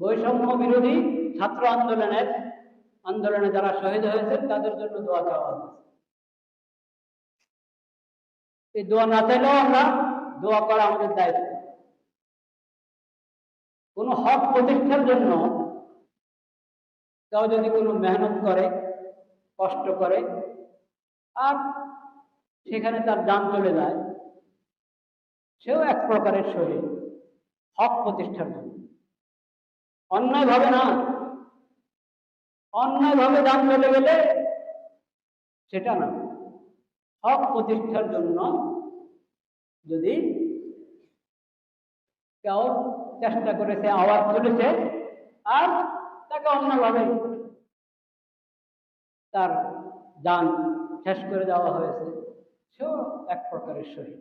বৈষম্য বিরোধী ছাত্র আন্দোলনে যারা শহীদ হয়েছে তাদের জন্য দোয়া চাওয়া হয়েছে। এই দোয়া না চাইলেও আমরা দোয়া করা আমাদের দায়িত্ব। কোন হক প্রতিষ্ঠার জন্য কেউ যদি কোনো মেহনত করে, কষ্ট করে, আর সেখানে তার জান চলে যায়, সেও এক প্রকারের শহীদ, হক প্রতিষ্ঠার জন্য। অন্যায়ভাবে না, অন্যায়ভাবে জান চলে গেলে সেটা না, হক প্রতিষ্ঠার জন্য যদি কেউ চেষ্টা করেছে, আওয়াজ তুলেছে, আর তাকে অন্যভাবে তার জান শেষ করে দেওয়া হয়েছে, সেও এক প্রকারের শহীদ,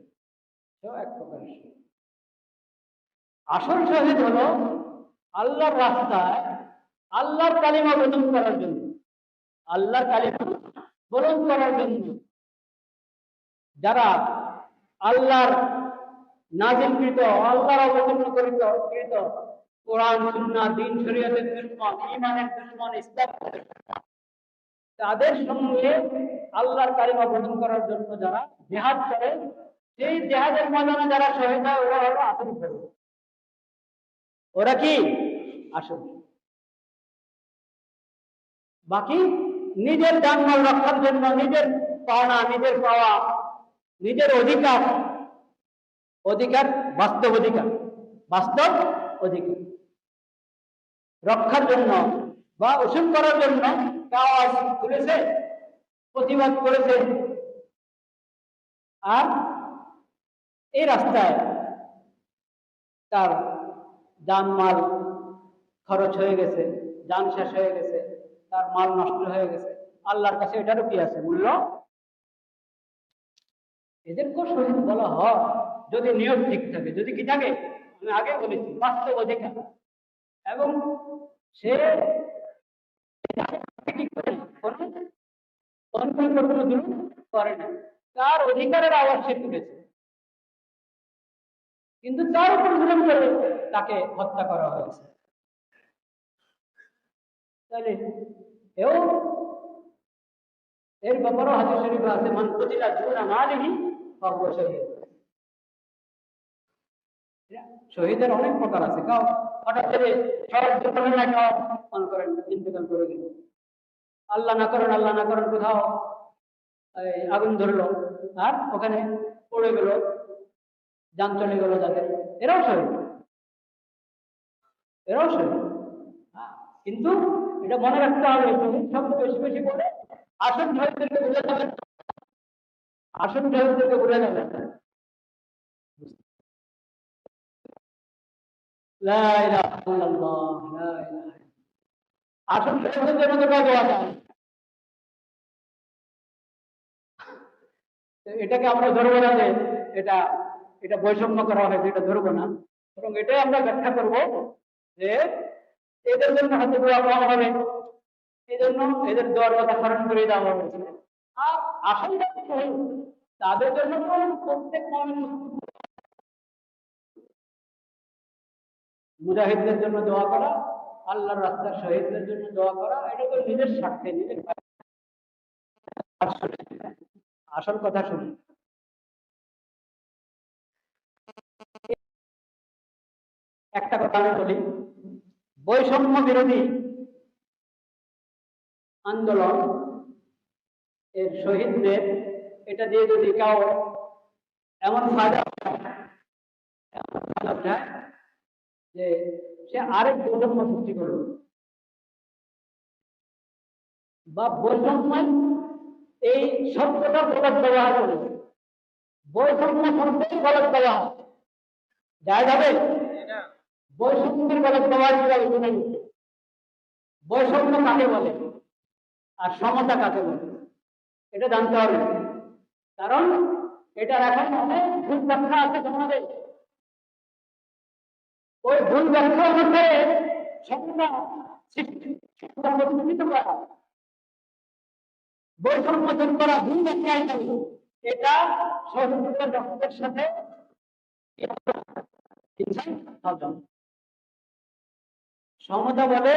সেও এক প্রকারের শহীদ। আসল শহীদ হলো আল্লাহর রাস্তায় আল্লাহর কালিমা বলন্দ করার জন্য, আল্লাহর কালিমা বলন্দ করার জন্য যারা আল্লাহর নাজিলকৃত, আল্লাহর অবতীর্ণকৃত কোরআন, সুন্নাহ, দ্বীন, শরীয়তের দুশমন, ঈমানের দুশমন, ইসলামের দুশমন, তাদের সঙ্গে আল্লাহর কালিমা বলন্দ করার জন্য যারা জিহাদ করে, সেই জিহাদের ময়দানে যারা শহীদ হয়, ওরা হলো আসল শহীদ। ওরা কি আসল। বাকি নিজের জানমাল রক্ষার জন্য, নিজের পাওনা, নিজের পাওয়া, নিজের অধিকার, বাস্তব অধিকার রক্ষার জন্য বা উসুল করার জন্য আওয়াজ তুলেছে, প্রতিবাদ করেছে, আর এই রাস্তায় তার জানমাল খরচ হয়ে গেছে, জান শেষ হয়ে গেছে, তার মাল নষ্ট হয়ে গেছে, আল্লাহর কাছে এটারও কি আছে? মূল্য। এদেরকেও শহীদ বলা হয় যদি নিয়ত ঠিক থাকে, যদি কি থাকে, আমি আগে বলেছি, বাস্তব অধিকার, এবং সে করে না, তার অধিকারের আওয়াজ সে তুলেছে, কিন্তু তার উপর জুলুম করে তাকে হত্যা করা হয়েছে। তাহলে এর ব্যাপারেও হাদিস শরীফে আছে, মান কুতিলা দুনা মালিহি ফাহুয়া শহীদ। শহীদের অনেক প্রকার আছে। কাউ হঠাৎ করে সড়ক দুর্ঘটনায় কেউ মনে করেন ইন্তেকাল করে গেল, আল্লাহ না করেন কোথাও আগুন ধরলো আর ওখানে পড়ে গেল, যান চলে গেল যাদের, এরাও শহীদ। কিন্তু এটা মনে রাখতে হবে, সব বেশি বেশি বলে আসল শহীদদেরকে ভুলে যাবেন, আসল শহীদদেরকে ভুলে যাবেন। আসল শহীদদের জন্য তো দোয়া চাই। এটাকে আমরা ধরবো না যে এটা বৈষম্য করা হয়েছে, এটা ধরবো না, এবং এটাই আমরা ব্যাখ্যা করবো যে এদের জন্য হয়তো দোয়া করা হবে, এই জন্য এদের দোয়ার কথা স্মরণ করে দেওয়া হয়েছে। আর আসল তাদের জন্য প্রত্যেক মুজাহিদদের জন্য দোয়া করা, আল্লাহর রাস্তার শহীদদের জন্য দোয়া করা, এটা তো নিজের স্বার্থে, নিজের আসল কথা শুনি। একটা কথা আমি বলি, বৈষম্য বিরোধী আন্দোলন এর শহীদদের এটা দিয়ে যদি কেউ এমন ফায়দা উঠায় যে সে আরেক বৈষম্য সৃষ্টি করল, বা বৈষম্য এই শব্দটা গলত ব্যবহার করল, বৈষম্য শব্দের গলত ব্যবহার যায় যাবে? বৈষম্যের গলত ব্যবহার কিভাবে শুনে নিচ্ছে? বৈষম্য কাকে বলে আর সমতা কাকে বলে এটা জানতে হবে, কারণ এটার এখন অনেক ভুল ব্যাখ্যা আছে সমাজে। ওই ভুল ব্যাখ্যা অনুসারে সমতা প্রতিষ্ঠিত করা, বৈষম্য দূর করা, ভুল ব্যাখ্যা এটা শহীদদের রক্তের সাথে সমতা বলে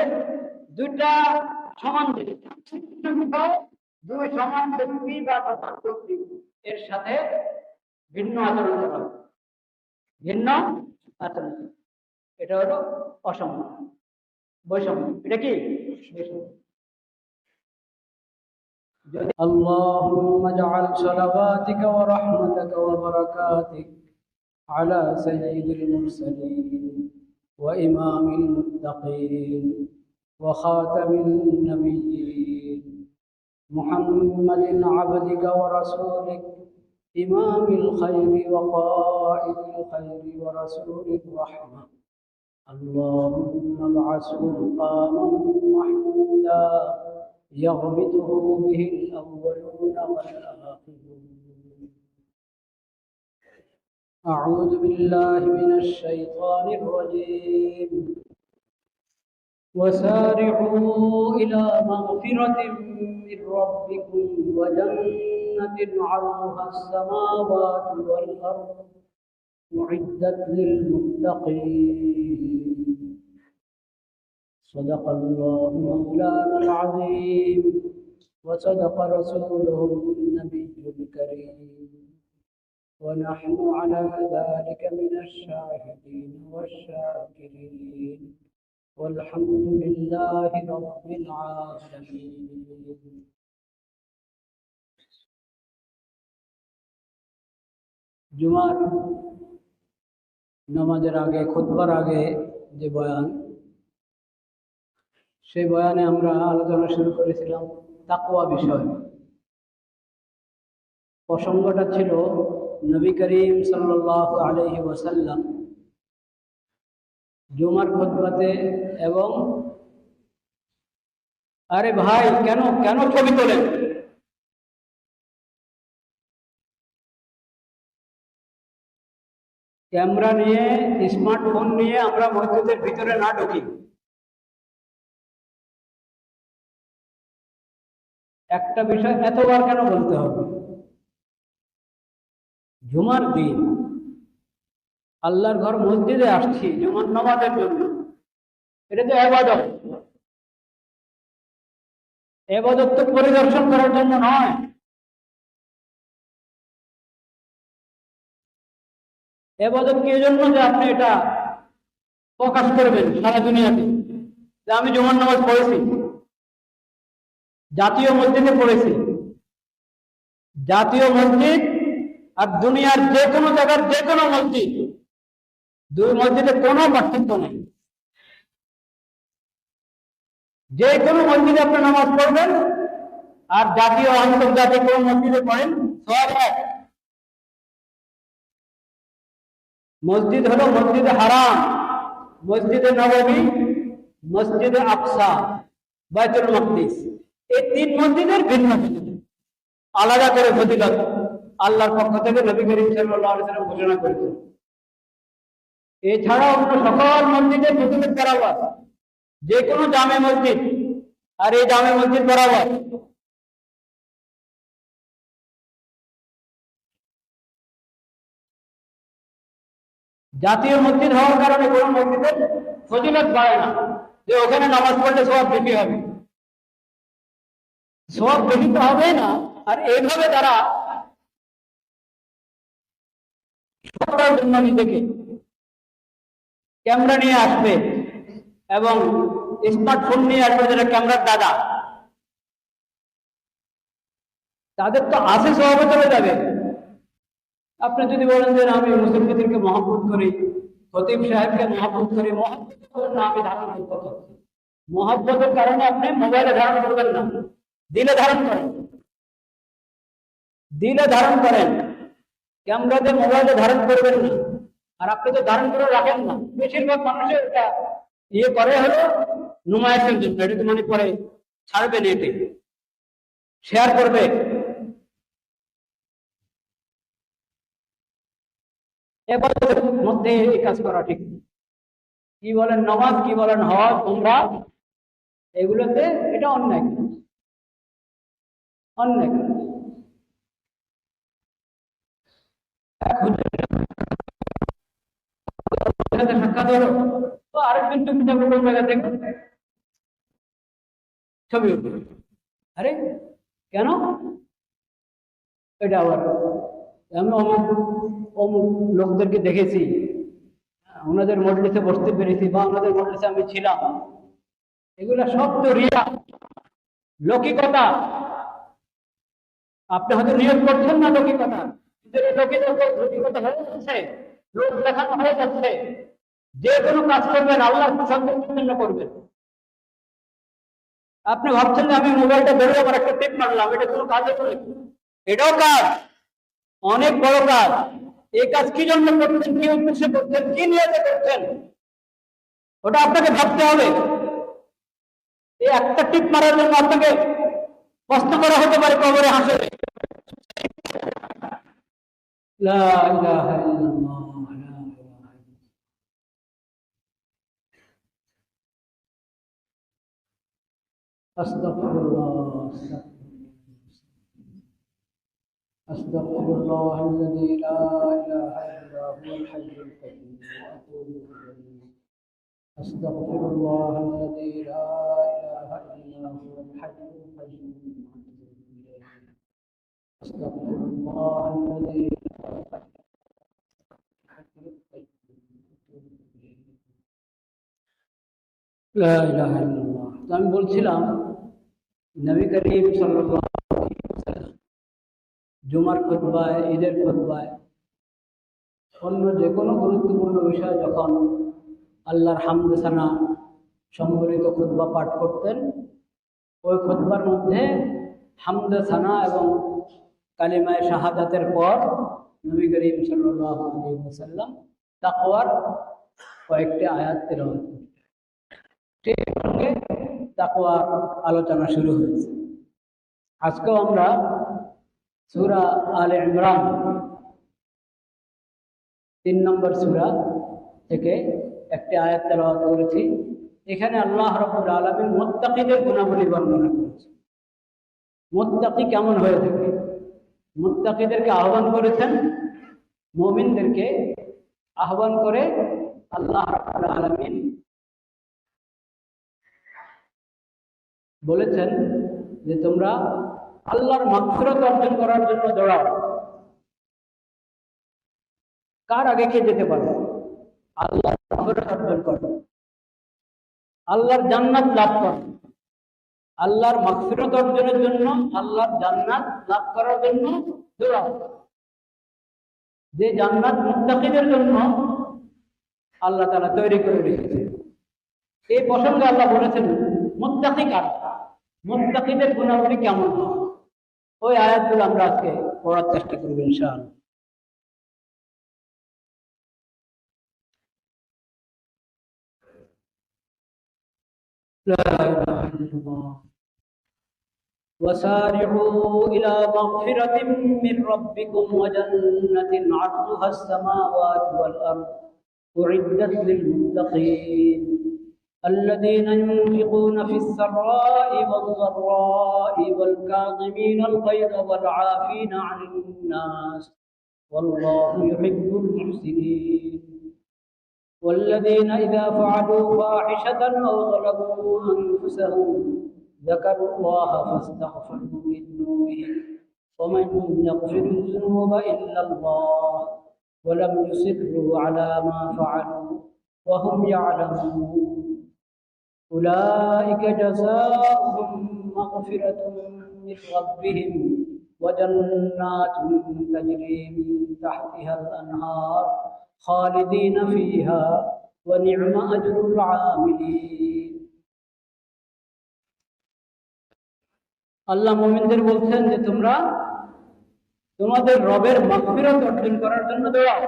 দুইটা সমান ব্যক্তি, দুই সমান ব্যক্তি বা ব্যক্তি এর সাথে ভিন্ন আচরণ করা হবে, ভিন্ন আচরণ, এটা হলো অসম, বৈষম্য। এটা কি اللهم اجعل صلواتك ورحمتك وبركاتك على سيد المرسلين وإمام المتقين وخاتم النبيين محمد عبدك ورسولك إمام الخير وقائد الخير ورسول الرحمة. اللهم ابعثه مقاما محمودا يغبطه به الأولون والآخرون. أعوذ بالله من الشيطان الرجيم. وسارعوا إلى مغفرة من ربكم وجنة عرضها السماوات والأرض أعدت للمتقين. صدق الله مولانا العظيم وصدق رسوله النبي الكريم ونحن على ذلك من الشاهدين والشاكرين والحمد لله رب العالمين. জুমার নামাজের আগে, খুতবার আগে যে বয়ান, সেই বয়ানে আমরা আলোচনা শুরু করেছিলাম তাকওয়া বিষয়। প্রসঙ্গটা ছিল নবী করিম সাল্লাল্লাহু আলাইহি ওয়াসাল্লাম জুমার খুতবাতে, এবং আরে ভাই কেন কেন ছবি তোলেন, ক্যামেরা নিয়ে, স্মার্টফোন নিয়ে আমরা মসজিদের ভিতরে না ঢুকি। একটা বিষয় এতবার কেন বলতে হবে? জুমার দিন আল্লাহর ঘর মসজিদে আসছি জুমার নামাজের জন্য, এটা তো ইবাদত। ইবাদত তো পরিদর্শন করার জন্য নয়। ইবাদত কি জন্য যে আপনি এটা প্রকাশ করবেন সারা দুনিয়াতে যে আমি জুমার নামাজ পড়েছি, জাতীয় মসজিদে পড়েছি। জাতীয় মসজিদ আর দুনিয়ার যে কোনো জায়গার যে কোনো মসজিদ, দুই মসজিদে কোনো পার্থক্য নেই। যে কোনো মসজিদে আপনি নামাজ পড়বেন আর জাতীয় আন্তর্জাতিক কোনো মসজিদে পড়েন, সব এক। মসজিদ হলো মসজিদে হারাম, মসজিদে নববী, মসজিদে আকসা, বাইতুল মাকদিস। এই তিন মসজিদের ভিন্ন ভিন্ন আলাদা করে ফজিলত আল্লাহর পক্ষ থেকে নবী করিম সাল্লাল্লাহু আলাইহি ওয়াসাল্লাম ঘোষণা করেছেন। এছাড়া অন্য সকল মসজিদে ফজিলত বরাবর, যে কোনো জামে মসজিদ আর এই জামে মসজিদ বরাবর। জাতীয় মসজিদ হওয়ার কারণে কোনো মসজিদের ফজিলত বাড়ে না যে ওখানে নামাজ পড়লে সওয়াব বেশি হবে। সওয়াব বেশি তো হবে না। আর এইভাবে তারা নিজেকে ক্যামেরা নিয়ে আসবে এবং স্মার্টফোন নিয়ে আসবে, যেটা ক্যামেরার দাদা, তাদের তো আসে সওয়াবে চলে যাবে। আপনি যদি বলেন যে আমি মুসলিমদেরকে মহব্বত করি, খতিব সাহেবকে মহব্বত করি, মহব্বত না আমি ধারণ করতে পারছি। মহব্বতের কারণে আপনি মোবাইলে ধারণ করবেন না, দিলে ধারণ করেন, দিলে ধারণ করেন। ক্যামেরাতে মোবাইলে ধারণ করবেন না। আর আপনি তো ধারণ করে রাখেন না। বেশিরভাগ মানুষের এটা ইয়ে করে হলো নুমায়াশের জন্য, এটা মানে পরে ছাড়বে নেটে, শেয়ার করবে। এবাদতের মধ্যে এই কাজ করা ঠিক। কি বলেন নামাজ, কি বলেন হজ, উমরা, এগুলোতে এটা অন্যায়, অন্যায়। সাক্ষাৎ হলো, তো আরেকদিন তুমি যাবো কোন জায়গা থেকে ছবি উঠবে, আরে কেন এটা আবার আমি অমুক অমুক লোকদেরকে দেখেছি, ওনাদের মজলিসে বসতে পেরেছি বা ওনাদের মজলিসে আমি ছিলাম, এগুলা সব তো রিয়া, লৌকিকতা। আপনি হয়তো নিয়োগ করছেন না লৌকিকতা, কিন্তু এই লৌকিকতা হয়ে যাচ্ছে, লোক দেখানো হয়ে যাচ্ছে। যে কোনো কাজ করবেন আল্লাহ সন্তুষ্টির জন্য করবেন। আপনি ভাবছেন যে আমি মোবাইলটা ধরে আমার একটা টিপ মারলাম, এটা কোনো কাজে করে, এটাও কাজ, অনেক বড় কাজ। এই কাজ কি জন্য করছেন, কি উদ্দেশ্যে করছেন, কি নিয়তে করছেন, ওটা আপনাকে ভাবতে হবে। এই একটা টিপ মারার জন্য আপনাকে প্রশ্ন করা হতে পারে কবরে হাসরে। লা ইলাহা ইল্লাল্লাহ, লা ইলাহা ইল্লাল্লাহ। আস্তাগফিরুল্লাহ, আস্তাগফিরুল্লাহ الذي لا اله الا هو الحي القيوم واتوب اليه. أستغفر الله الذي لا إله إلا هو الحي القيوم. أستغفر الله الذي لا إله إلا الله. আমি বলছিলাম নবী করিম সাল্লাল্লাহু আলাইহি ওয়াসাল্লাম জুমার খুতবায়, ঈদের খুতবায়, অন্য যে কোনো গুরুত্বপূর্ণ বিষয় যখন আল্লাহর হামদ সানা সম্বলিত খুতবা পাঠ করতেন, ওই খুতবার মধ্যে হামদ সানা এবং কালিমায়ে শাহাদাতের পর নবী করিম সাল্লাল্লাহু আলাইহি ওয়াসাল্লাম তাকওয়ার কয়েকটি আয়াত তেলাওয়াত করতেন। ঠিক সঙ্গে তাকওয়ার আলোচনা শুরু হয়েছে। আজকেও আমরা সূরা আলে ইমরান 3 নম্বর সূরা থেকে একটি আয়াত তেলাওয়াত করেছি। এখানে আল্লাহ রাব্বুল আলামিন মুত্তাকিদের গুণাবলী বর্ণনা করেছেন। মুত্তাকি কেমন হয়ে থাকে, মুত্তাকিদেরকে আহ্বান করেছেন, মুমিনদেরকে আহ্বান করে আল্লাহ রাব্বুল আলামিন বলেছেন যে তোমরা আল্লাহর মাগফিরাত অর্জন করার জন্য দৌড়াও। কার আগে কে যেতে পারবে? আল্লাহর মাগফিরাত অর্জন করো, আল্লাহর জান্নাত লাভ করো। আল্লাহর মাগফিরাত অর্জনের জন্য, আল্লাহর জান্নাত লাভ করার জন্য দৌড়াও। যে জান্নাত মুত্তাকিদের জন্য আল্লাহ তাআলা তৈরি করে রেখেছে। এই প্রসঙ্গে আল্লাহ বলেছেন মুত্তাকি কারা, মুত্তাকিদের গুণাবলী কেমন হয়, ওই আয়াতগুলো আমরা আজকে পড়ার চেষ্টা করব ইনশাআল্লাহ। لا إله إلا الله. وسارعوا إلى مغفرة من ربكم وجنة عرضها السماوات والأرض أعدت للمتقين الذين ينفقون في السراء والضراء والكاظمين الغيظ والعافين عن الناس والله يحب المحسنين والذين إذا فعلوا فاحشة أو ظلموا أنفسهم ذكروا الله فاستغفروا لذنوبهم ومن يغفر الذنوب إلا الله ولم يصروا على ما فعلوا وهم يعلمون أولئك جزاؤهم مغفرة من ربهم وجنات تجري من تحتها الأنهار خالدين فيها ونعم أجر العاملين. আল্লাহ মুমিনদের বলছেন যে তোমরা তোমাদের রবের মাগফিরাত অর্জন করার জন্য দৌড়াও।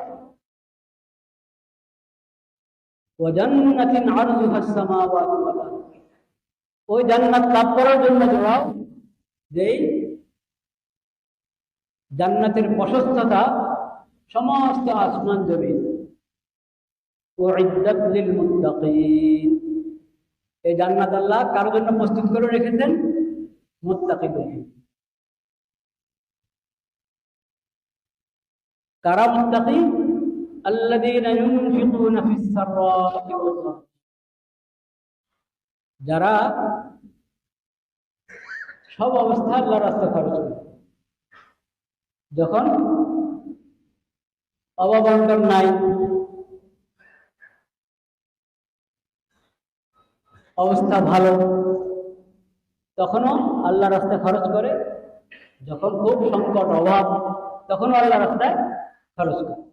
ওয়া জান্নাতিন আরযুহা আস-সামাওয়াতু ওয়াল আরদ, ওই জান্নাত লাভ করার জন্য দৌড়াও যেই জান্নাতের প্রশস্ততা সমস্ত আসমান জমিন। উইদ্দাত লিল মুত্তাকিন, এই জান্নাত আল্লাহ কার জন্য প্রস্তুত করে রেখেছেন? মুত্তাকিদের। কারা মুত্তাকি? আল্লাযীনা ইউনফিকুনা ফিস সাররা'i ওয়াদ-দাররা, যারা সব অবস্থা আল্লাহর রাস্তায় খরচ করে, যখন অভাব অনটন নাই, অবস্থা ভালো, তখনও আল্লাহ রাস্তায় খরচ করে, যখন খুব সংকট অভাব তখনও আল্লাহ রাস্তায় খরচ করে।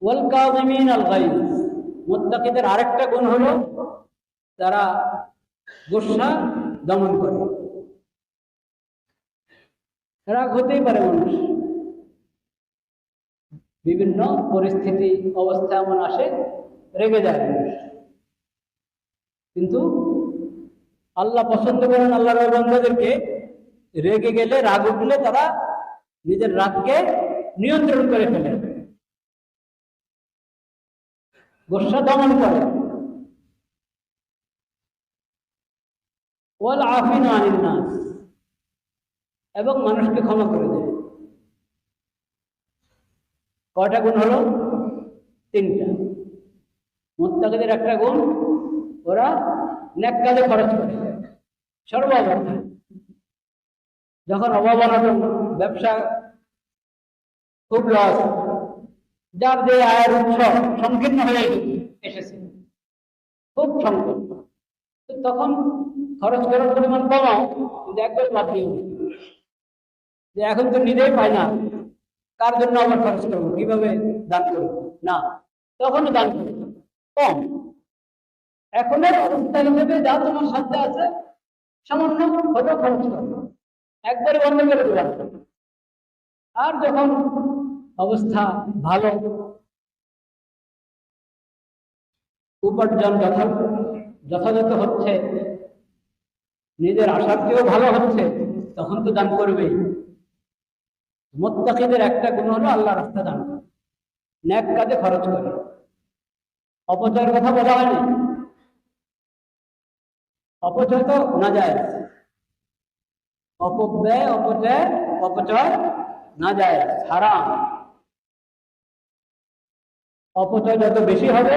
ওয়াল কাযিমিন আল গাইজ, মুত্তাকিদের আরেকটা গুণ হলো তারা গোসা দমন করে। রাগ হতেই পারে, মানুষ বিভিন্ন পরিস্থিতি অবস্থা এমন আসে রেগে যায় মানুষ, কিন্তু আল্লাহ পছন্দ করেন আল্লাহর বান্দাদেরকে রেগে গেলে, রাগ উঠলে তারা নিজের রাগকে নিয়ন্ত্রণ করে ফেলে, গোসা দমন করে। ওয়াল আফিনা আনিন নাস, এবং মানুষকে ক্ষমা করে দেয়। কয়টা গুণ হলো? তিনটা। মুত্তাকিদের একটা গুণ, ওরা নেক কাজে খরচ করে সর্ব অবস্থায়। যখন অভাব অনটন, ব্যবসা খুব লস, যার যে আয়ের উৎস সংকীর্ণ হয়ে এসেছে, খুব সংকট, তখন খরচ করার পরিমাণ কমাও, কিন্তু একবার বাদ দিয়ে যে এখন তো নিজেই পাই না, কার জন্য আবার খরচ করবো, কিভাবে দান করবো, না, তখনও দান করবো কম। এখনের অবস্থা হিসেবে যা তোমার সাথে আছে সামান্য হয়তো খরচ করবো, একবারে বন্ধ করে দেবেন। আর যখন অবস্থা ভালো, উপার্জন যথাযথ হচ্ছে, নিজের আশাকেও ভালো হচ্ছে, তখন তো দান করবেই। মুত্তাকিদের একটা গুণ হলো আল্লাহ রাস্তা দান করে, নেক কাজে খরচ করে। অপচয়ের কথা বলা হয়নি, অপচয় তো না যায়, অপব্যয় অপচয় না যায়, হারাম। অপচয় যত বেশি হবে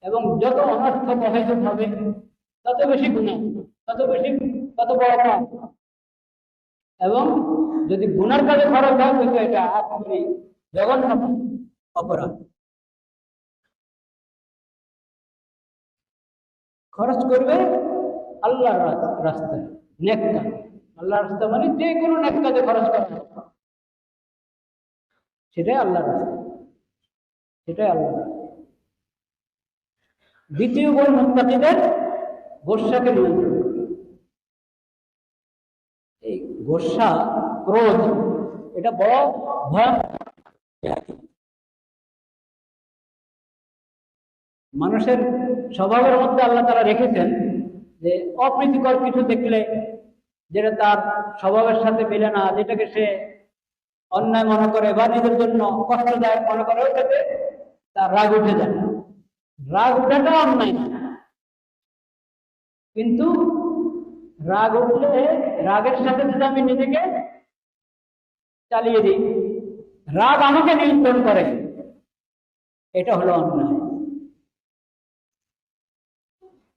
এবং যত অনর্থ প্রয়োজন হবে, তত বেশি গুনাহ, তত বড় পাপ। এবং যদি গুনার কাজে খরচ হয়, কিন্তু এটা একেবারে জঘন্য অপরাধ। খরচ করবে আল্লাহর রাস্তায়, নেক কাজে। আল্লাহর রাস্তা মানে যে কোনো নেক কাজে খরচ করা, সেটাই আল্লাহর রাস্তা, সেটাই আল্লাহ। দ্বিতীয় গুণ মুত্তাকিদের, গোসাকে নিয়ন্ত্রণ করে। এই গোসা, ক্রোধ, এটা বড় ভয়ানক। মানুষের স্বভাবের মধ্যে আল্লাহ তাআলা রেখেছেন যে অপ্রীতিকর কিছু দেখলে, যেটা তার স্বভাবের সাথে মিলে না, যেটাকে সে অন্যায় মনে করে বা নিজের জন্য কষ্টদায়ক মনে করে, ওইটাতে তার রাগ উঠে যায়। রাগ উঠাটা অন্যায় না, কিন্তু রাগ উঠলে রাগের সাথে যদি আমি নিজেকে চালিয়ে দিই, রাগ আমাকে নিয়ন্ত্রণ করে, এটা হলো অন্যায়।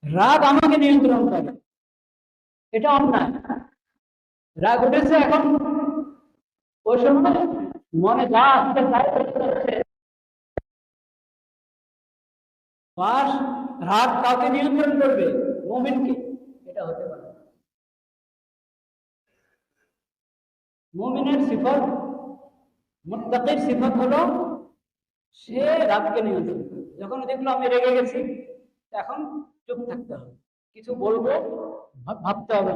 রাগ আমাকে নিয়ন্ত্রণ করে, এটা অন্যায়। রাগ উঠেছে, এখন ওই সময় মনে যা আসছে রাগ কাউকে নিয়ন্ত্রণ করবে? মুমিনকে। এটা হতে পারে মুমিনের সিফত। মুত্তাকির সিফত হলো সে রাগকে নিয়ন্ত্রণ করে। যখন দেখলো আমি রেগে গেছি, এখন চুপ থাকতে হবে, কিছু বলবো ভাবতে হবে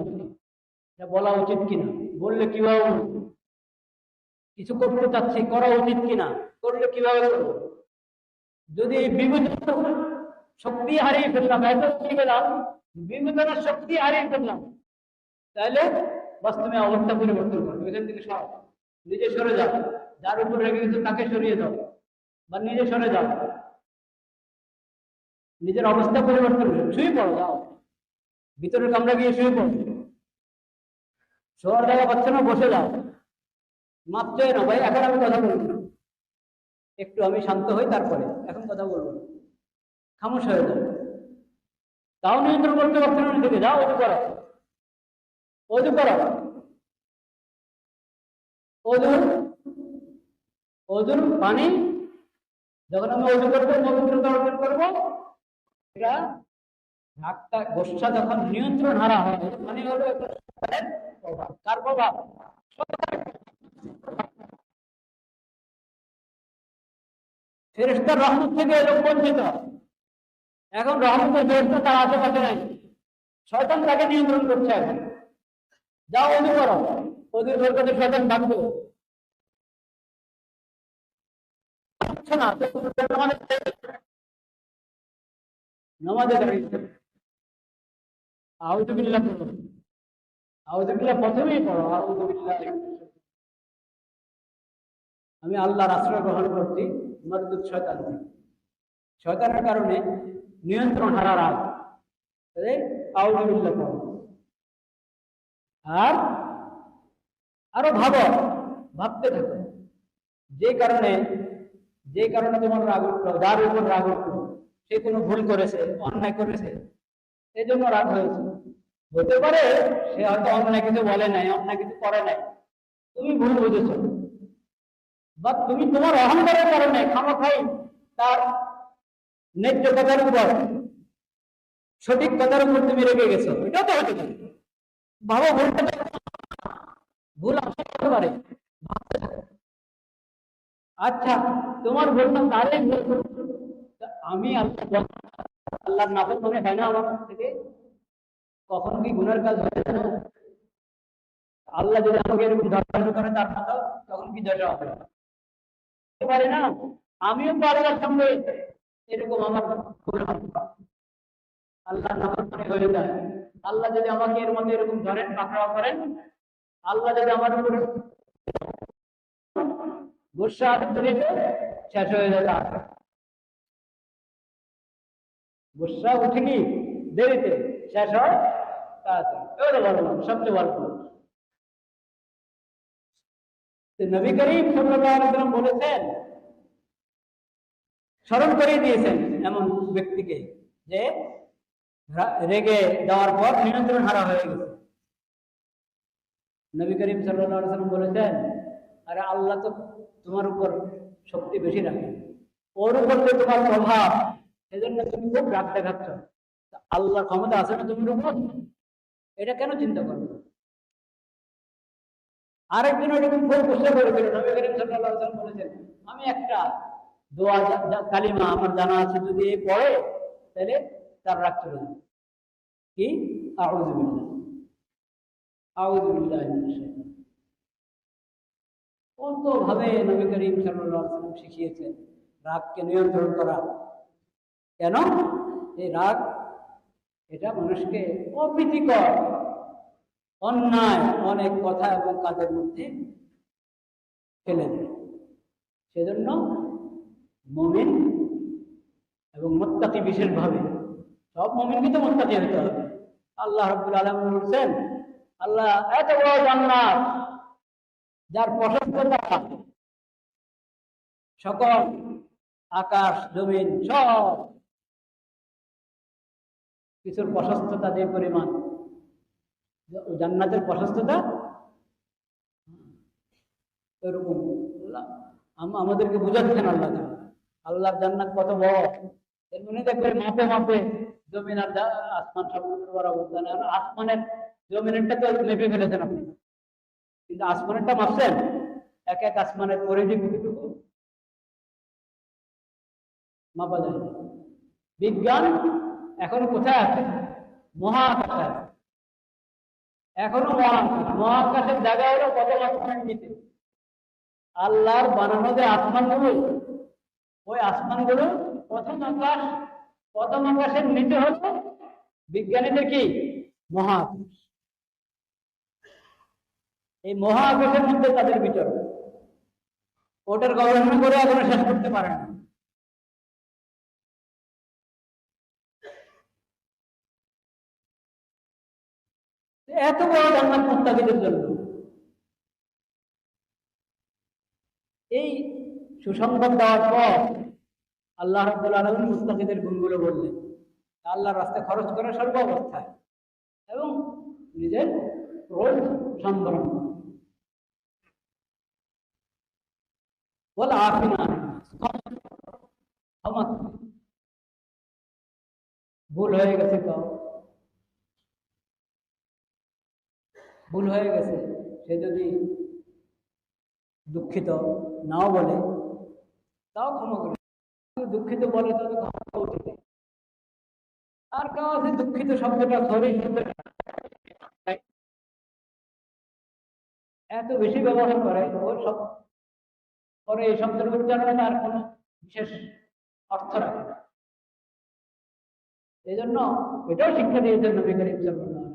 এটা বলা উচিত কিনা, বললে কিভাবে, কিছু করতে চাচ্ছি করা উচিত কিনা, করলে কিভাবে করবো। যদি এই বিবেচনা শক্তি হারিয়ে ফেললাম, এত কি পেলাম, বিবেচনার শক্তি হারিয়ে ফেললাম, তাহলে বাস্তবে অবস্থা পরিবর্তন করবে। এখান থেকে সব নিজে সরে যাও, যার উপর রেগে গেছে তাকে সরিয়ে দাও, বা নিজে সরে যাও, নিজের অবস্থা পরিবর্তন করে শুয়ে পড়ো, যাও ভিতরের কামরা গিয়ে শুয়ে পড়ো, শোয়ার জায়গা পাচ্ছে না, বসে যাও, মাপ চাই না, ভাই এখন আমি কথা বলবো না, একটু আমি শান্ত হই, তারপরে এখন কথা বলবো না। খামোশ হয়ে যাবে। তাও নিয়ন্ত্রণ করতে পারছে না, থেকে যাও অজু করো, অজু করো, অজু, অজুর পানি যখন আমি অজু করবো, পবিত্রতা অর্জন করবো, এটা রাগটা গোসা যখন নিয়ন্ত্রণ হারা হয়, মানে হলো একটা প্রভাব। কার প্রভাব? ফেরেশতার রহমত থেকে এরকম বঞ্চিত। এখন রহমতের ফেরেশতা তার আশেপাশে নাই, শয়তান তাকে নিয়ন্ত্রণ করছে। এখন যাও অজু করো, অজুর বরকতে শয়তান ভাববে না, নামাজে দাঁড়িয়েছে। আউযুবিল্লাহ পড়ো, আউযুবিল্লাহ প্রথমেই পড়ো, আউযুবিল্লাহ, আমি আল্লাহর আশ্রয় গ্রহণ করছি মরদুদ শয়তান থেকে। শয়তানের কারণে নিয়ন্ত্রণ হারার আগ আউযুবিল্লাহ পড়ো। আর আরো ভাবো, ভাবতে থাকো যে কারণে তোমার রাগ উঠলো, যার উপর রাগ উঠলো, সে কোনো ভুল করেছে, অন্যায় করেছে, এই জন্য রাগ হয়েছে। হতে পারে সে হয়তো অন্যায় কিছু বলে নাই, অন্যায় কিছু করে নাই, তুমি ভুল বুঝেছ, বা তুমি তোমার অহংকারের কারণে খামোখাই তার ন্যায্য কথার উপর, সঠিক কথার উপর তুমি রেগে গেছো, এটাও তো হতে পারে। ভাবো, ভুল আসতে পারে। আচ্ছা, তোমার ভুলটা তাহলে আমি আল্লাহর নাফরমানি মনে হয় না আমার থেকে? কখন কি গুনার কাজ হয়েছে না? আল্লাহ যদি আমাকে এরকম দণ্ড করে তার মতো, তখন কি দশা হবে? পারে না, আমিও তো আল্লাহর সঙ্গে এরকম আমার ভুল হবে, আল্লাহর নাফরমানি হয়ে যায়। আল্লাহ যদি আমাকে এর মধ্যে এরকম ধরেন, পাকড়াও করেন, আল্লাহ যদি আমার উপর গুসা শেষ হয়ে যায়, গুসা উঠেনি দেরিতে, শেষ হয় তাড়াতাড়ি, সবচেয়ে বড়। নবী করিম সাল্লাল্লাহু আলাইহি ওয়াসাল্লাম বলেছেন, স্মরণ করিয়ে দিয়েছেন এমন ব্যক্তিকে যে রেগে যাওয়ার পর নিয়ন্ত্রণ হারা হয়ে গেছে। নবী করিম সাল্লাল্লাহু আলাইহি ওয়াসাল্লাম বলেছেন, আরে আল্লাহ তো তোমার উপর শক্তি বেশি রাখে, ওর উপর যে তোমার প্রভাব, সেজন্য তুমি খুব রাগ দেখাচ্ছ। আল্লাহর ক্ষমতা আছে না তোমার উপর, এটা কেন চিন্তা করবে? আরেকজন এরকম খুব গুসা করেছিল। নবী করিম সাল্লাল্লাহু আলাইহি ওয়াসাল্লাম বলেছেন, আমি একটা দোয়া কালিমা আমার জানা আছে, যদি পড়ে তাহলে তার রাগ চলে যাবে। কি? আউযু বিল্লাহ, আউযু বিল্লাহি মিনাশ শাইতানির। কত ভাবে নবী করিম সাল্লাল্লাহু আলাইহি ওয়াসাল্লাম শিখিয়েছেন রাগকে নিয়ন্ত্রণ করা। কেন? এই রাগ, এটা মানুষকে অপ্রীতিকর অন্যায় অনেক কথা এবং কাজের মধ্যে ফেলে দেয়। সেজন্য মুমিন এবং মুত্তাকি বিশেষভাবে, সব মুমিনকে তো মুত্তাকি হতে হবে। আল্লাহ রাব্বুল আলামিন বলেছেন, আল্লাহ এত বড় জান্নাত, যার প্রশস্ততা সকল আকাশ জমিন সব কিছুর প্রশস্ততা যে পরিমাণ, জান্নাতের প্রশস্ততা এরকম আমাদেরকে বুঝাচ্ছেন আল্লাহ। আল্লাহর জান্নাত কত বড়, এর মনে দেখবে মাপে মাপে জমিন আর আসমান সমুদ্র বরাবর। আসমানের জমিনেরটা তো মেপে ফেলেছেন আপনি, কিন্তু আসমানেরটা মাপছেন? এক এক আসমানের পরিধি কতটুকু মাপা যায় না। বিজ্ঞান এখনো কোথায় আছে? মহাকাশে। এখনো মহাকাশের জায়গা হলো কত আসমানের নিচে। আল্লাহর বানানো যে আসমানগুলো, ওই আসমানগুলো প্রথম আকাশের নিচে হলো বিজ্ঞানীদের কি মহাকাশ। এই মহাকাশের মধ্যে তাদের বিচার, ওটার গবেষণা করে এখনো শেষ করতে পারে না। এত বড় জান্নাত মুত্তাকিদের জন্য। এই সুসংবাদ দেওয়ার পর আল্লাহ রাব্বুল আলামিন মুত্তাকিদের গুণগুলো বললেন। আল্লাহর রাস্তায় খরচ করে সর্ব অবস্থায় এবং নিজের রোজ সম্বরণ বল আফিনা ক্ষমা করে। ভুল হয়ে গেছে তো ভুল হয়ে গেছে, সে যদি দুঃখিত নাও বলে তাও ক্ষমা করে। দুঃখিত বলে তো ক্ষমা উচিত। আর কেউ আছে দুঃখিত শব্দটা সরি শব্দটা এত বেশি ব্যবহার করে, ওই সব পরে এই শব্দের উচ্চারণে তার কোনো বিশেষ অর্থ রাখে না। এই জন্য এটাও শিক্ষা দিয়েছেন নবী করিম সাল্লাল্লাহু আলাইহি ওয়াসাল্লাম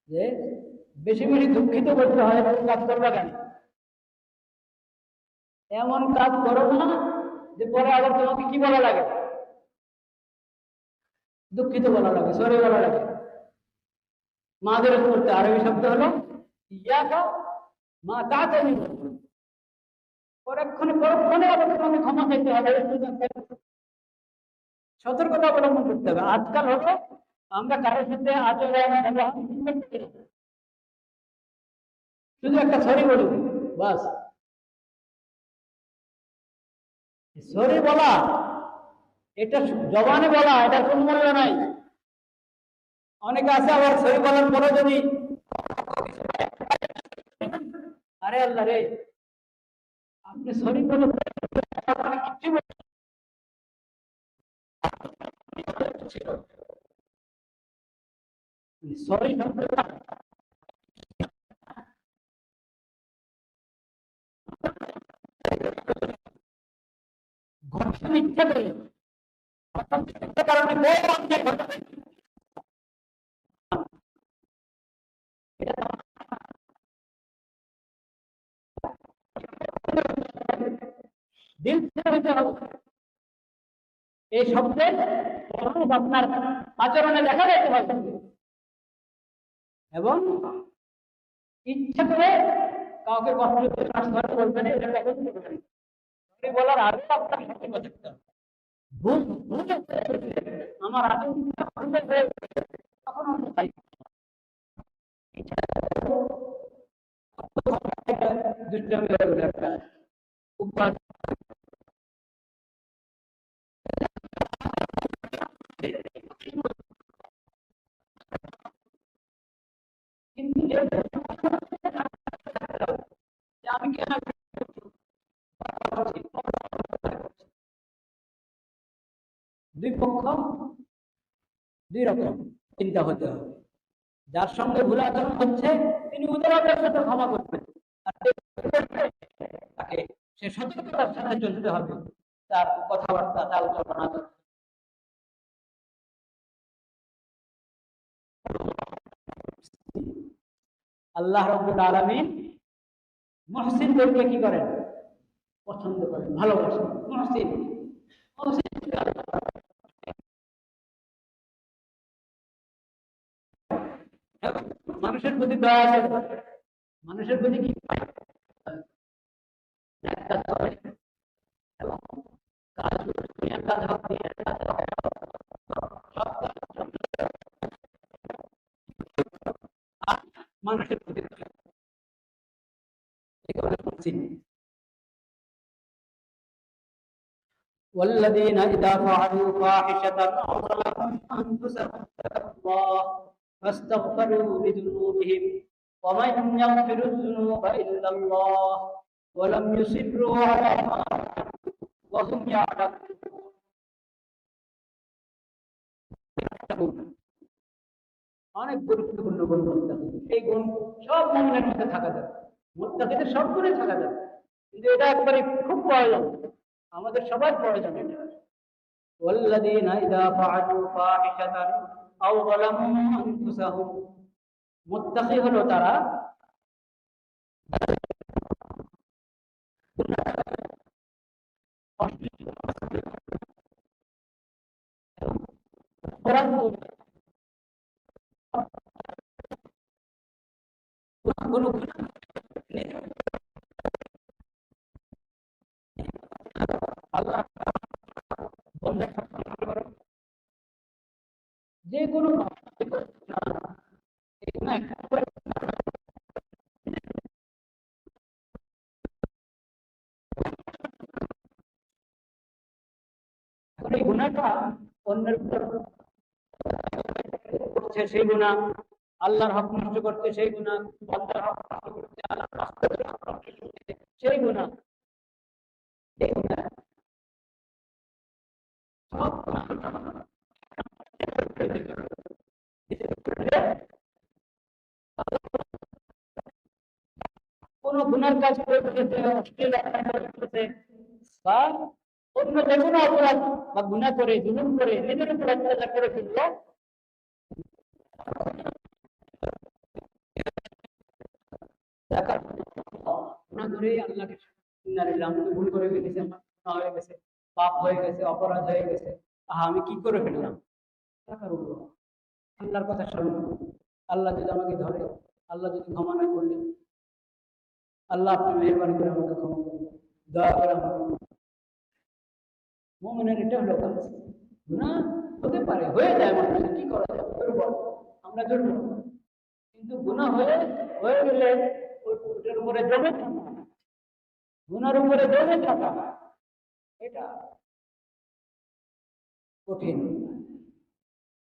যে বেশি বেশি দুঃখিত করতে হয়, কাজ করবা কেন? এমন কাজ করো না যে পরে আবার তোমাকে কি বলা লাগে, দুঃখিত বলা লাগে, সরি বলা লাগে। মাদের করতে আরবি শব্দ হলো ইয়াকা মা তাতানি, পরক্ষণে আবার তোমাকে ক্ষমা চাইতে হবে, সতর্কতা অবলম্বন করতে হবে। আজকাল হলো আমরা কারোর সাথে আচরণ শুধু একটা সরি বলি বাস। সরি বলা এটা জবানে বলা, এটা কোন মূল্য নাই। অনেকে আছে আবার সরি বলার পরে যদি আরে আল্লাহ রে আপনি সরি বলে সরি শব্দটা ঘটনা ইচ্ছা করে কারণে দিল হতে হবে। এই শব্দের আপনার আচরণে দেখা যেতে হবে এবং ইচ্ছা করে কাউকে কষ্ট বলবেন বলার আগে আপনার সঠিক থাকতে হবে। ভুল আমার আমি কেন দুই পক্ষ দুই রকম চিন্তা হতে হবে। যার সঙ্গে ভুল আচরণ হচ্ছে তিনি উদারতার সাথে ক্ষমা করবেন, তাকে সে সতর্কতার সাথে চলতে হবে, তার কথাবার্তা চাল চলনা। আল্লাহ রাব্বুল আলামিন মুহসিনদেরকে কি করেন? পছন্দ করেন, ভালোবাসেন। মুহসিন মানুষের প্রতি দয়া আছে, মানুষের প্রতি কি মানুষের প্রতি والذين إذا فعلوا فاحشة أو ظلموا أنفسهم ذكروا الله فاستغفروا لذنوبهم ومن يغفر الذنوب إلا الله ولم يصروا على ما وهم يعلمون। অনেক গুরুত্বপূর্ণ গুণ মুত্তাকি, এই গুণ সব মুমিনের মধ্যে থাকা যাবে, মুত্তাকিদের সব গুণে থাকা যাবে, কিন্তু এটা একবারে খুব প্রয়োজন, আমাদের সবার প্রয়োজন এটা। ওয়াল্লাযীনা ইযা ফাআলু ফাহিশাতান আও যালামু আনফুসাহুম, মুত্তাকি হলো তারা আল্লাহ যে কোনো এই গুণাটা অন্যের করছে সেই গুণা, আল্লাহর হক নষ্ট করতে সেই গুণা, বান্দার হক নষ্ট করতে আল্লাহর সেই গুণা, এই গুণা সব কোন গুনার কাজ করে ফেলেছে, অশ্লীল করেছে, বা অন্য যে কোনো অপরাধ বা গুনাহ করে জুলুম করে নিজের উপর অত্যাচার করে ফেললো, গুনাহ করে আল্লাহকে আমি তো ভুল করে ফেলেছি, আমার গুনাহ হয়ে গেছে, পাপ হয়ে গেছে, অপরাধ হয়ে গেছে, আমি কি করে ফেললাম, আল্লাহর কথা স্মরণ করো। আল্লাহ যদি আমাকে ধরে, আল্লাহ যদি ক্ষমা না করলেন, আল্লাহ আপনি মেহরবানি করে আমাকে ক্ষমা করবেন, দয়া করে আমাকে। মুমিনের এটা হলো কাজ। গুনাহ হতে পারে, হয়ে যায়, মানুষের কি করা যায়, দুর্বল, আমরা দুর্বল, কিন্তু গুনাহ হয়ে গেলে ওটার উপরে জমে থাকা, গুনার উপরে জমে থাকা, এটা কঠিন।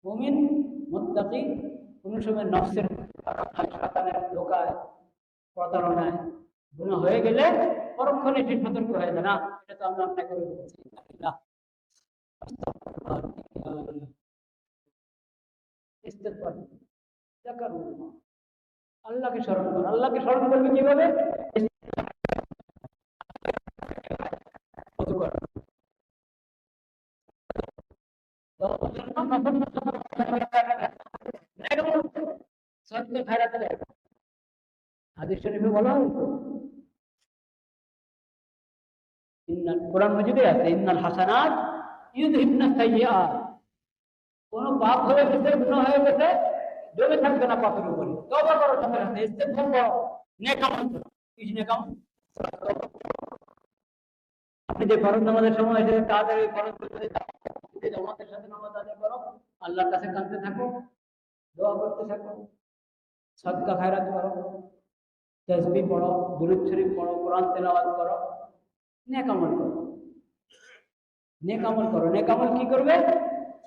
মুমিন মুত্তাকি কোন সময় নফসের শয়তানের ধোঁকায়, প্রতারণায় গুনাহ হয়ে গেলে পরক্ষণে ঠিক সতর্ক হয়ে যায়, না এটা তো আমি অন্যায় করে ফেলেছি, আল্লাহকে স্মরণ করো। আল্লাহকে স্মরণ করবে কিভাবে? হাদিস শরীফে বলা হয়েছে, কোরআন মজিদে আছে, ইন্নাল হাসানাত ইউযহিবনা সাইয়্যাত। কোন পাপ হয়ে গেছে, গুনাহ হয়ে গেছে, জমে থাকবে না পাপের উপরে, তওবা করো, সাথে সাথে ইস্তেগফার করো, নেক আমল করো। কি নেক আমল? আপনি যে ফরজ নামাজের সময় এসে তাড়াতাড়ি ফরজ করতে জামাতের সাথে নামাজ আদায় করো, আল্লাহর কাছে কাঁদতে থাকো, দোয়া করতে থাকো, সাদকা খায়রাত করো, তাসবিহ পড়ো, দুরূদ শরীফ পড়ো, কোরআন তেলাওয়াত করো, নেক আমল করো, নেক আমল করো। নেক আমল কি করবে?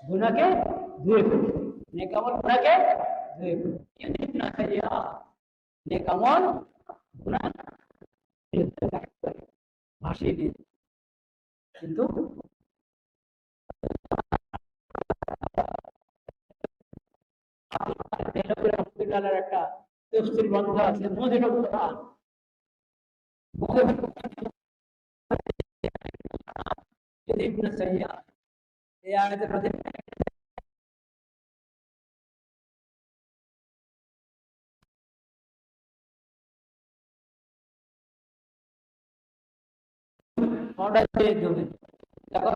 গুনাহকে ধুয়ে ফেলবে। নেক আমল গুনাহকে ধুয়ে ফেলবে। নেক আমল গুনাহ ভাসিয়ে দিয়ে, কিন্তু একটা তফসির গ্রন্থ আছে, মুজিবুল কোরআন, ইবনে সাইয়্যাদ, এই আয়াতের প্রতি অর্ডার দিয়ে দেবে। দেখো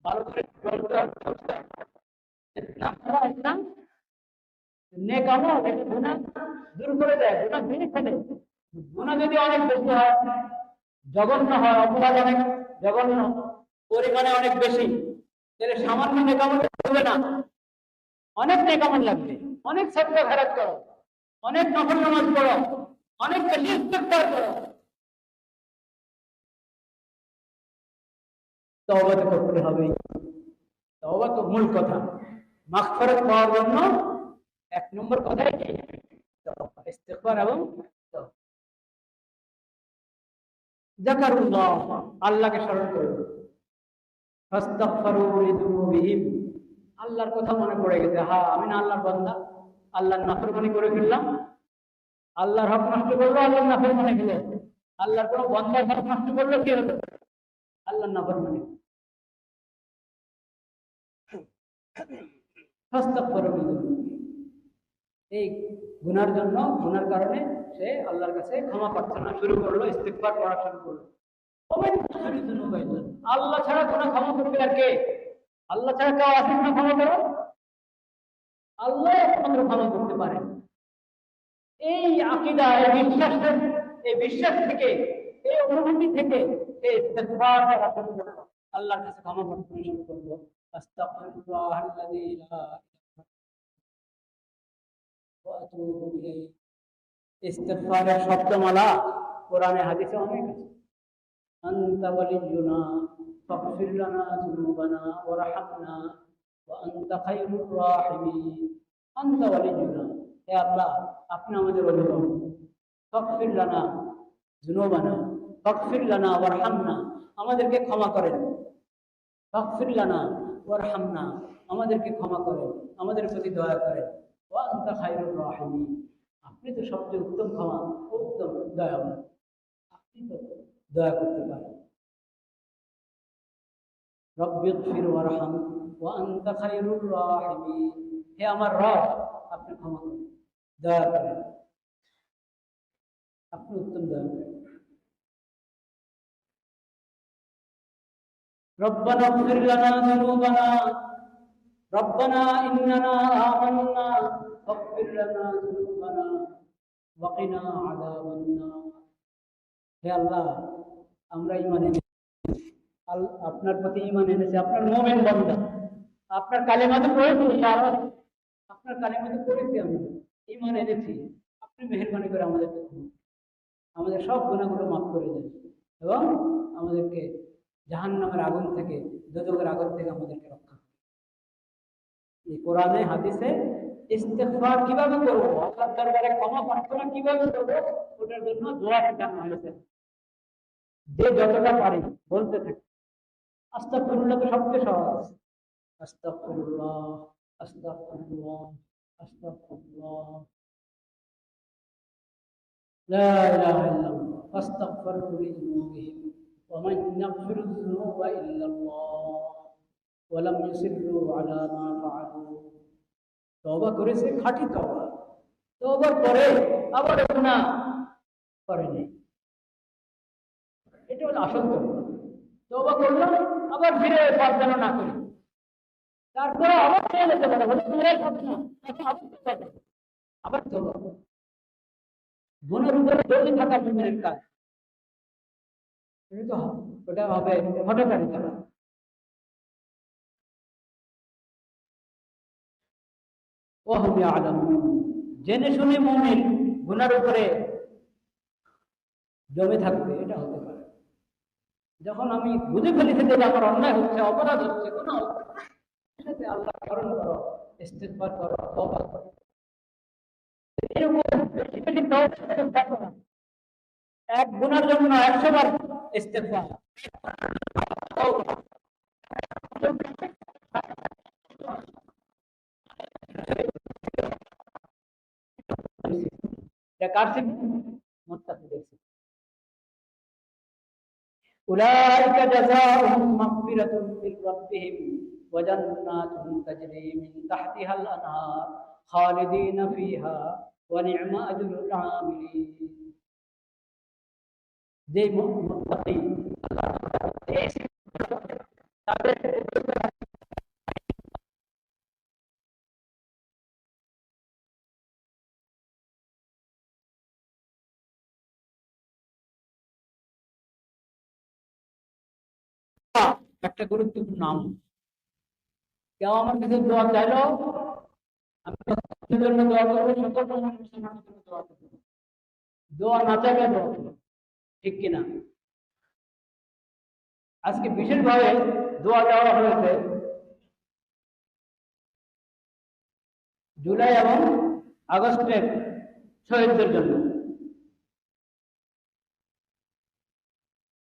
ভালো করে নেক আমল গুনাহ দূর করে দেয়, গুনাহ ভেঙে ফেলে। গুনাহ যদি অনেক বেশি হয়, জঘন্য হয়, অপরাধ অনেক জঘন্য, পরিমাণে অনেক বেশি, তাহলে সামান্য নেক আমল হবে না, অনেক নেক আমল লাগবে। অনেক সাদকা খায়রাত করো, অনেক নফল নামাজ পড়ো, অনেক বেশি ইস্তেগফার করো, তওবা তো করতে হবে। তওবা তো মূল কথা। মাগফিরাত পাওয়ার জন্য এক নম্বর কথাই কি? তওবা, ইস্তেগফার এবং তওবা। যাকারুল্লাহ, আল্লাহকে স্মরণ করো। ফাস্তাগফিরু লিযুনুবিহিম, আল্লাহর কথা মনে পড়ে গেছে, হ্যাঁ আমি না আল্লাহর বান্দা, আল্লাহর নাফরমানি করে ফেললাম, আল্লাহর হক নষ্ট করলো, আল্লাহর নাফরমানি হলো। আল্লাহর কোনো বান্দার হক নষ্ট করলো, কি হলো? আল্লাহর নাফরমানি। ফাস্তাগফিরু লিযুনুবিহিম, এই গুনার জন্য, গুনার কারণে সে আল্লাহর কাছে ক্ষমা প্রার্থনা শুরু করলো, ইস্তিগফার করা শুরু করলো। আল্লাহ ছাড়া গুনাহ ক্ষমা করবে আর কে? আল্লাহ ছাড়া কেউ আছে না ক্ষমা করো? আল্লাহ একমাত্র ক্ষমা করতে পারেন। এই আকীদা, এই বিশ্বাস থেকে, এই অনুভূতি থেকে এই ইস্তিগফার করার জন্য আল্লাহর কাছে ক্ষমা প্রার্থনা শুরু করবো। আস্তাগফিরুল্লাহাল্লাযী লা ইলাহা ইল্লা হুয়া ওয়া আতুবু ইলাইহি। ইস্তিগফারের শব্দমালা কোরআনে হাদিসে অনেক আছে। আনতা ওয়ালিয়ুনা ফাগফির লানা যুনুবানা ওয়ারহামনা ওয়া আনতা খায়রুর রাহিমিন। আনতা ওয়ালিয়ুনা, হে আল্লাহ আপনি আমাদের অভিভাবক। ফাগফির লানা যুনুবানা ফাগফির লানা ওয়ারহামনা, আমাদেরকে ক্ষমা করেন। ফাগফির লানা ওয়ারহামনা, আমাদেরকে ক্ষমা করেন, আমাদের প্রতি দয়া করেন। ওয়া আনতা খায়রুর রাহিমিন, আপনি তো সবচেয়ে উত্তম ক্ষমা, উত্তম দয়াবান, আপনি তো দয়া করতে পারেন। রব্বিগফির ওয়ারহাম ওয়া আনতা খায়রুর রাহিমিন, হে আমার রব আপনি ক্ষমা করেন, দয়া করেন, আপনি উত্তম দয়া করেন। রব্বানা ইগফির লানা যুনুবানা রব্বানা ইন্নানা আমান্না ফাগফির লানা যুনুবানা ওয়া কিনা আযাবান নার। হে আল্লাহ আমরা ঈমান এনেছি, আপনার প্রতি ঈমান এনেছি, আপনার মুমিন বান্দা, আপনার কালেমা তো পড়েছি, আপনার কালেমা তো পড়েছি, আমরা ঈমান এনেছি, আপনি মেহেরবানি করে আমাদেরকে আমাদের সব গুনাহগুলো মাফ করে দেন এবং আমাদেরকে জাহান্নামের আগুন থেকে, দোজখের আগুন থেকে আমাদেরকে রক্ষা করুন। এই কোরআনে হাদিসে ইস্তিগফার কিভাবে করব, আল্লাহর দরবারে ক্ষমা প্রার্থনা কিভাবে করব, ওটার জন্য দোয়া শেখানো হয়েছে। যে যতটা পারি বলতে থাকি। আস্তাগফিরুল্লাহ তো সবচেয়ে সহজ। আস্তাগফিরুল্লাহ আস্তাগফিরুল্লাহ আস্তাগফিরুল্লাহ লা ইলাহা ইল্লাল্লাহ ফাস্তাগফিরু লিযুনুবিহিম ওয়া মান ইয়াগফিরু যুনুবা ইল্লাল্লাহ ওয়া লাম ইউসিররু আলা মা ফাআলু। তওবা করেছে, খাঁটি তওবা, তওবার পরে আবার গুনাহ করেনি, এটা হলো আসল তওবা। তওবা করলাম আবার ফিরে পারতেন না করি, তারপরে আবার ফিরে যেতে পারে, আবার তওবা। গুনাহের উপরে জড়িয়ে থাকা মুমিনের কাজ, ওটা হবে হঠকারী করা। ওয়াহুম ইয়ালামুন, জেনে শুনে মুমিন গুনার উপরে জমে থাকবে, এটা হতে পারে। যখন আমি বুঝে ফেলেছি যে আমার অন্যায় হচ্ছে, অপরাধ হচ্ছে, গুনাহ হচ্ছে, সেটাতে আল্লাহ স্মরণ করো, ইস্তিগফার করো, তওবা করো। এরকম বেশি বেশি তওবা করো, এক গুনার জন্য 100 বার ইস্তিগফার। এটা কার থেকে? মুত্তাকিদের থেকে। উলাইকা জাযাউহুম মাগফিরাতুন মির রাব্বিহিম ওয়া জান্নাতুন তাজরি মিন তাহতিহাল আনহার খালিদিনা ফিহা ওয়া নি'মা আজরুল আমিলিন। যে মুত্তাকি একটা গুরুত্বপূর্ণ নাম। কেউ আমার কাছে দোয়া চাইলো, আমি তার জন্য দোয়া করবো, সকল মুসলমানের জন্য দোয়া করবো। দোয়া না চাইলে দোয়া করবো, ঠিক কিনা? আজকে বিশেষভাবে দোয়া দেওয়া হয়েছে জুলাই এবং আগস্টের শহীদদের জন্য।